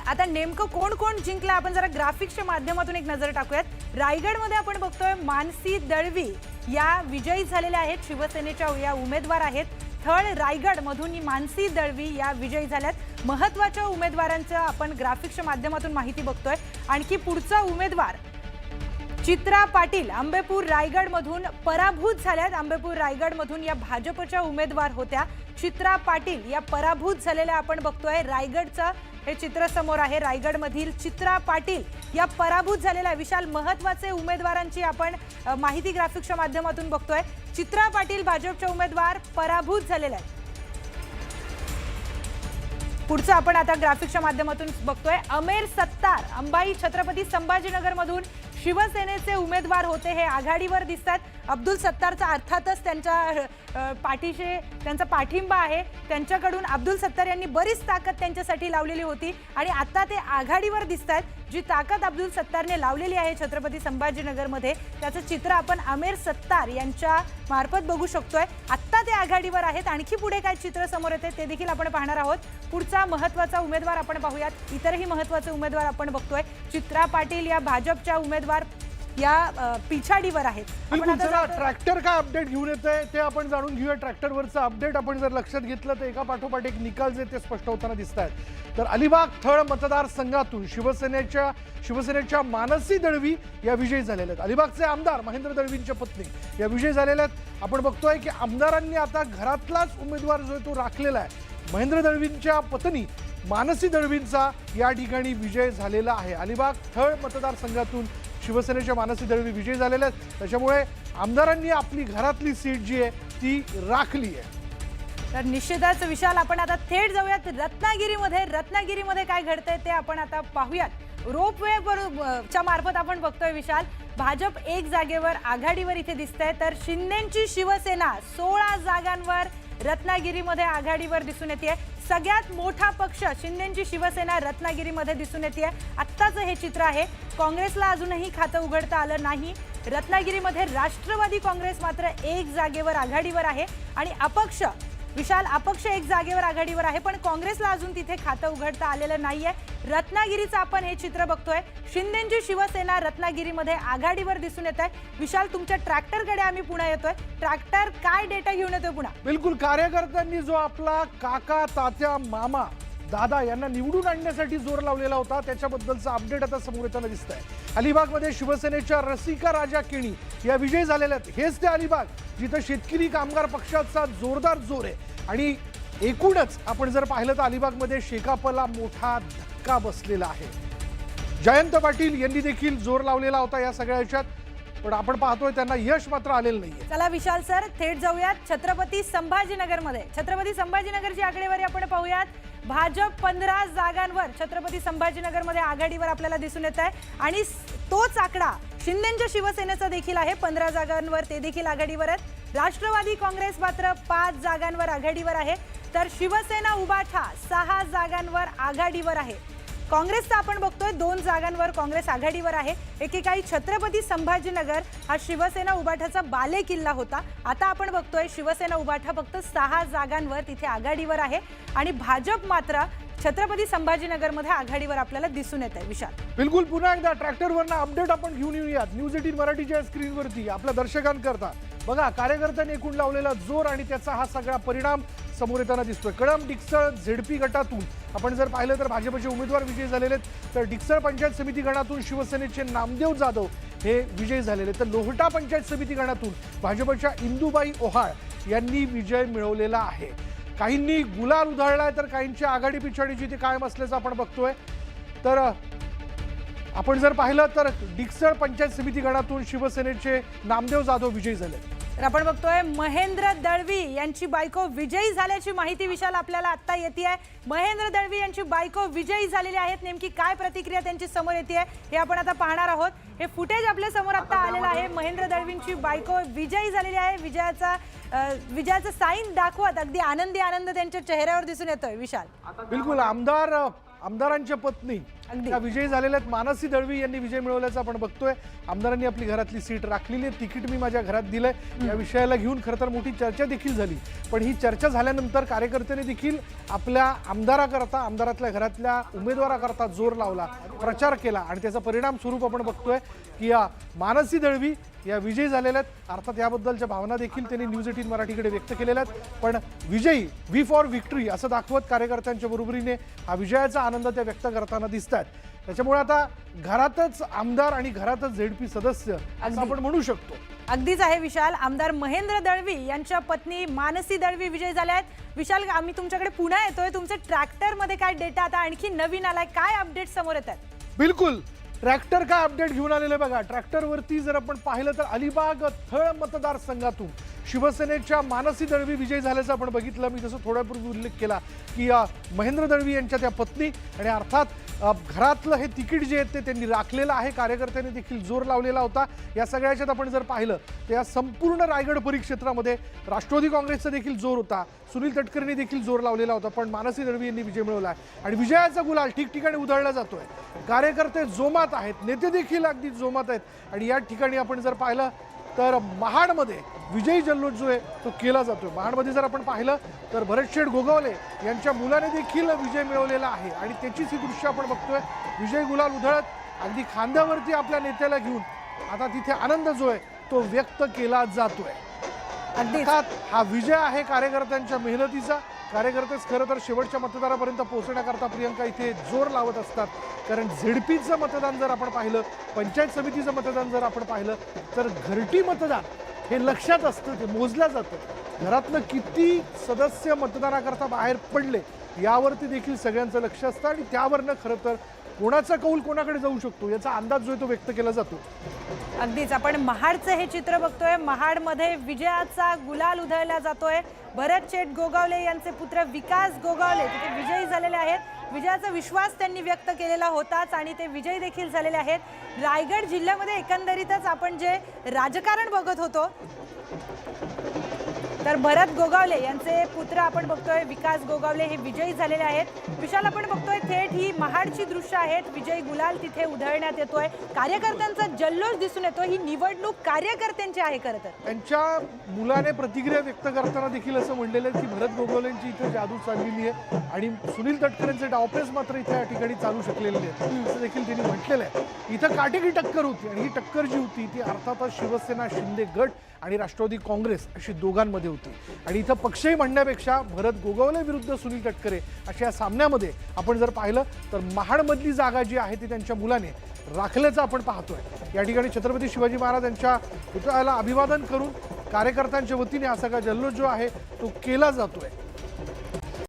आता नेमकं कोण कोण जिंकलं आपण जरा ग्राफिक्सच्या माध्यमातून एक नजर टाकूयात। रायगडमध्ये आपण बघतोय मानसी दळवी या विजयी झालेल्या आहेत, शिवसेनेच्या या उमेदवार आहेत। थळ रायगड मधून मानसी दळवी या विजयी झाल्यात। महत्त्वाच्या उमेदवारांचं आपण ग्राफिक्सच्या माध्यमातून माहिती बघतोय। आणखी पुढचा उमेदवार चित्रा पाटील अंबेपूर रायगड मधून पराभूत झाल्यात। अंबेपूर रायगड मधून या भाजपच्या उमेदवार होत्या। चित्रा पाटील या पराभूत झालेल्या आपण बघतोय। रायगडचं हे चित्र समोर आहे। रायगड मधील चित्रा पाटील या पराभूत झालेल्या विशाल महत्त्वाचे उमेदवारांची आपण माहिती ग्राफिक्सच्या माध्यमातून बघतोय। चित्रा पाटील भाजपच्या उमेदवार पराभूत झालेल्या आहेत। पुढचं आपण आता ग्राफिक्सच्या माध्यमातून बघतोय अमेर सत्तार अंबाई छत्रपती संभाजीनगर मधून शिवसेनेचे उमेदवार होते। हे आघाडीवर दिसतात। अब्दुल सत्तारचा अर्थातच त्यांच्या पाठीशी त्यांचा पाठिंबा आहे। त्यांच्याकडून अब्दुल सत्तार यांनी बरीच ताकद त्यांच्यासाठी लावलेली होती आणि आता ते आघाडीवर दिसतात। जी ताकद अब्दुल सत्तारने लावलेली आहे छत्रपती संभाजीनगरमध्ये त्याचं चित्र आपण अमेर सत्तार यांच्या मार्फत बघू शकतोय। आता ते आघाडीवर आहेत। आणखी पुढे काय चित्र समोर येते ते देखील आपण पाहणार आहोत। पुढचा महत्त्वाचा उमेदवार आपण पाहूयात। इतरही महत्त्वाचे उमेदवार आपण बघतोय। चित्रा पाटील या भाजपच्या उमेदवार या पिछाडीवर आहेत। बिलकुल चला ट्रॅक्टर काय अपडेट घेऊन येतंय ते आपण जाणून घेऊया। ट्रॅक्टरवरचं अपडेट आपण जर लक्षात घेतलं तर एका पाठोपाठ एक निकाल जे ते स्पष्ट होताना दिसत आहेत। तर अलिबाग थळ मतदारसंघातून शिवसेनेच्या मानसी दळवी या विजयी झालेल्या आहेत। अलिबागचे आमदार महेंद्र दळवींच्या पत्नी या विजयी झालेल्या आहेत। आपण बघतोय की आमदारांनी आता घरातलाच उमेदवार जो तो राखलेला आहे। महेंद्र दळवींच्या पत्नी मानसी दळवींचा या ठिकाणी विजय झालेला आहे। अलिबाग थळ मतदारसंघातून शिवसेनेच्या मानसी दळवी विजयी झालेल्या आहेत। त्याच्यामुळे आमदारांनी आपली घरातली सीट जी आहे ती राखली आहे। तर निश्चितच विशाल आपण आता थेट जाऊयात रत्नागिरीमध्ये काय घडतंय ते आपण आता पाहूयात। रोपवे च्या मार्फत आपण बघतोय विशाल भाजप एक जागेवर आघाडीवर इथे दिसतंय। तर शिंदेची शिवसेना 16 जागांवर रत्नागिरीमध्ये आघाडीवर दिसून येते। सगळ्यात मोठा पक्ष शिंदेची शिवसेना रत्नागिरीमध्ये दिसून येते। आत्ताचं हे चित्र आहे। काँग्रेसला अजूनही खातं उघडता आलं नाही। रत्नागिरीमध्ये राष्ट्रवादी काँग्रेस मात्र एक जागेवर आघाडीवर आहे आणि अपक्ष विशाल अपक्ष एक जागेवर आघाडीवर आहे, पण काँग्रेसला अजून तिथे खातं उघडता आलेलं नाहीये। रत्नागिरीचं आपण हे चित्र बघतोय। शिंदेची शिवसेना रत्नागिरीमध्ये आघाडीवर दिसून येत आहे। विशाल तुमच्या ट्रॅक्टरकडे आम्ही पुन्हा येतोय। ट्रॅक्टर काय डेटा घेऊन येतोय पुन्हा? बिलकुल कार्यकर्त्यांनी जो आपला काका तात्या मामा दादा यांना निवडून आणण्यासाठी जोर लावलेला होता त्याच्याबद्दलचं अपडेट आता समोर येताना दिसत आहे। अलिबागमध्ये शिवसेनेच्या रसिका राजा केणी या विजयी झालेल्या आहेत। हेच ते अलिबाग जिथं शेतकरी कामगार पक्षाचा जोरदार जोर आहे आणि एकूणच आपण जर पाहिलं तर अलिबागमध्ये शेकापला मोठा धक्का बसलेला आहे। जयंत पाटील यांनी देखील जोर लावलेला होता या सगळ्या ह्याच्यात, पण आपण पाहतोय त्यांना यश मात्र आलेलं नाहीये। चला विशाल सर थेट जाऊयात छत्रपती संभाजीनगरमध्ये। छत्रपती संभाजीनगरची आकडेवारी आपण पाहूयात। भाजप 15 जागांवर छत्रपती संभाजीनगरमध्ये आघाडीवर आपल्याला दिसून येत आहे आणि तोच आकडा शिंदेच्या शिवसेनेचा देखील आहे। 15 जागांवर ते देखील आघाडीवर आहेत। राष्ट्रवादी काँग्रेस मात्र 5 जागांवर आघाडीवर आहे। तर शिवसेना उबाठा 6 जागांवर आघाडीवर आहे। काँग्रेसचा आपण बघतोय 2 जागांवर काँग्रेस आघाडीवर आहे। एकेकाळी छत्रपती संभाजीनगर हा शिवसेना उबाठाचा बाले किल्ला होता। आता आपण बघतोय शिवसेना उबाठा फक्त 6 जागांवर तिथे आघाडीवर आहे आणि भाजप मात्र छत्रपती संभाजीनगरमध्ये आघाडीवर आपल्याला दिसून येत आहे। विशाल बिलकुल पुन्हा एकदा ट्रॅक्टरवरनं अपडेट आपण घेऊन येऊयात। न्यूज 18 मराठीच्या स्क्रीनवरती आपल्या दर्शकांकरता बघा कार्यकर्त्यांनी एकूण लावलेला जोर आणि त्याचा हा सगळा परिणाम समोर येताना दिसतोय। कळंब डिकसळ झेडपी गटातून आपण जर पाहिलं तर भाजपचे उमेदवार विजयी झालेले आहेत। तर डिकसळ पंचायत समिती गणातून शिवसेनेचे नामदेव जाधव हे विजयी झालेले। तर लोहटा पंचायत समिती गणातून भाजपच्या इंदुबाई ओहाळ यांनी विजय मिळवलेला आहे। काहींनी गुलाल उधळलाय तर काहींची आघाडी पिछाडीची ती कायम असल्याचं आपण बघतोय। तर आपण जर पाहिलं तर डिकसळ पंचायत समिती गणातून शिवसेनेचे नामदेव जाधव विजयी झाले। तर आपण बघतोय महेंद्र दळवी यांची बायको विजयी झाल्याची माहिती विशाल आपल्याला आता येते आहे। महेंद्र दळवी यांची बायको विजयी झालेली आहेत। नेमकी काय प्रतिक्रिया त्यांची समोर येते हे आपण आता पाहणार आहोत। हे फुटेज आपल्या समोर आता आलेलं आहे। महेंद्र दळवींची बायको विजयी झालेली आहे। विजयाचा साईन दाखवत अगदी आनंद त्यांच्या चेहऱ्यावर दिसून येतोय। विशाल बिलकुल आमदार आमदारांच्या पत्नी अगदी. त्या विजयी झालेल्या आहेत. मानसी दळवी यांनी विजय मिळवल्याचं आपण बघतोय. आमदारांनी आपली घरातली सीट राखलेली आहे. तिकीट मी माझ्या घरात दिलंय या विषयाला घेऊन खरं तर मोठी चर्चा देखील झाली. पण ही चर्चा झाल्यानंतर कार्यकर्त्यांनी देखील आपल्या आमदाराकरता, आमदारातल्या घरातल्या उमेदवाराकरता जोर लावला, प्रचार केला आणि त्याचा परिणाम स्वरूप आपण बघतोय की या मानसी दळवी या विजयी झालेल्या आहेत. अर्थात याबद्दलच्या भावना देखील त्यांनी न्यूज 18 मराठीकडे व्यक्त केलेल्या आहेत. पण विजयी, व्ही फॉर व्हिक्टरी असं दाखवत कार्यकर्त्यांच्या बरोबरीने हा विजयाचा आनंद त्या व्यक्त करताना दिसत आहेत. त्याच्यामुळे आता घरातच आमदार आणि घरातच झेडपी सदस्य असं आपण म्हणू शकतो. अगदीच आहे विशाल. आमदार महेंद्र दळवी यांच्या पत्नी मानसी दळवी विजयी झाल्या आहेत. विशाल, आम्ही तुमच्याकडे पुन्हा येतोय. तुमचे ट्रॅक्टरमध्ये काय डेटा आता आणखी नवीन आलाय, काय अपडेट समोर येत आहेत? बिलकुल, ट्रॅक्टर काय अपडेट घेऊन आलेलं आहे बघा. ट्रॅक्टरवरती जर आपण पाहिलं तर अलिबाग थळ मतदारसंघातून शिवसेनेच्या मानसी दळवी विजयी झाल्याचं आपण बघितलं. मी जसं थोड्यापूर्वी उल्लेख केला की महेंद्र दळवी यांच्या त्या पत्नी आणि अर्थात घरातलं हे तिकीट जे आहे ते त्यांनी राखलेलं आहे. कार्यकर्त्यांनी देखील जोर लावलेला होता. या सगळ्याच्यात आपण जर पाहिलं तर या संपूर्ण रायगड परिक्षेत्रामध्ये राष्ट्रवादी काँग्रेसचा देखील जोर होता, सुनील तटकरेंनी देखील जोर लावलेला होता. पण मानसी दळवी यांनी विजय मिळवला आहे आणि विजयाचा गुलाल ठिकठिकाणी उधळला जातोय. कार्यकर्ते जोमात आहेत, नेते देखील अगदी जोमात आहेत आणि या ठिकाणी आपण जर पाहिलं तर महाडमध्ये विजयी जल्लोष जो आहे तो केला जातोय. महाडमध्ये जर आपण पाहिलं तर भरतशेठ गोगावले यांच्या मुलाने देखील विजय मिळवलेला आहे आणि त्याचीच ही दृश्य आपण बघतोय. विजय गुलाल उधळत अगदी खांद्यावरती आपल्या नेत्याला घेऊन आता तिथे आनंद जो आहे तो व्यक्त केला जातोय. अर्थात हा विजय आहे कार्यकर्त्यांच्या मेहनतीचा. कार्यकर्तेच खरं तर शेवटच्या मतदारापर्यंत पोहोचण्याकरता प्रियंका इथे जोर लावत असतात. कारण झेडपीचं मतदान जर आपण पाहिलं, पंचायत समितीचं मतदान जर आपण पाहिलं तर घरटी मतदान हे लक्षात असतं, ते मोजलं जातं. घरातनं किती सदस्य मतदानाकरता बाहेर पडले यावरती देखील सगळ्यांचं लक्ष असतं आणि त्यावरनं खरं तर कोणाचा कौल कोणाकडे जाऊ शकतो याचा अंदाज जो आहे तो व्यक्त केला जातो. अगदीच आपण महाडचं हे चित्र बघतोय. महाडमध्ये विजयाचा गुलाल उधळला जातोय. भरतशेठ गोगावले यांचे पुत्र विकास गोगावले तिथे विजयी झालेले आहेत. विजयाचा विश्वास त्यांनी व्यक्त केलेला होताच आणि ते विजयी देखील झालेले आहेत. रायगड जिल्ह्यामध्ये एकंदरीतच आपण जे राजकारण बघत होतो तर भरत गोगावले यांचे पुत्र आपण बघतोय विकास गोगावले हे विजयी झालेले आहेत. विशाल, आपण बघतोय थेट ही महाडची दृश्य आहेत. विजयी गुलाल तिथे उधळण्यात येतोय. कार्यकर्त्यांचा जल्लोष दिसून येतो. ही निवडणूक कार्यकर्त्यांची आहे. खरं तर त्यांच्या मुलाने प्रतिक्रिया व्यक्त करताना देखील असं म्हणलेलं आहे की भरत गोगावलेंची इथे जादू चाललेली आहे आणि सुनील तटकरेंचे डावपेच मात्र इथे या ठिकाणी चालू शकलेले आहेत असं देखील त्यांनी म्हटलेलं आहे. इथं काटेकी टक्कर होती आणि ही टक्कर जी होती ती अर्थातच शिवसेना, शिंदे गट आणि राष्ट्रवादी काँग्रेस अशी दोघांमध्ये होती आणि इथं पक्षही म्हणण्यापेक्षा भरत गोगावले विरुद्ध सुनील तटकरे अशा या सामन्यामध्ये आपण जर पाहिलं तर महाडमधली जागा जी आहे ती त्यांच्या मुलाने राखल्याचं आपण पाहतोय. या ठिकाणी छत्रपती शिवाजी महाराज यांच्या पुतळ्याला अभिवादन करून कार्यकर्त्यांच्या वतीने हा सगळा जल्लोष जो आहे तो केला जातोय.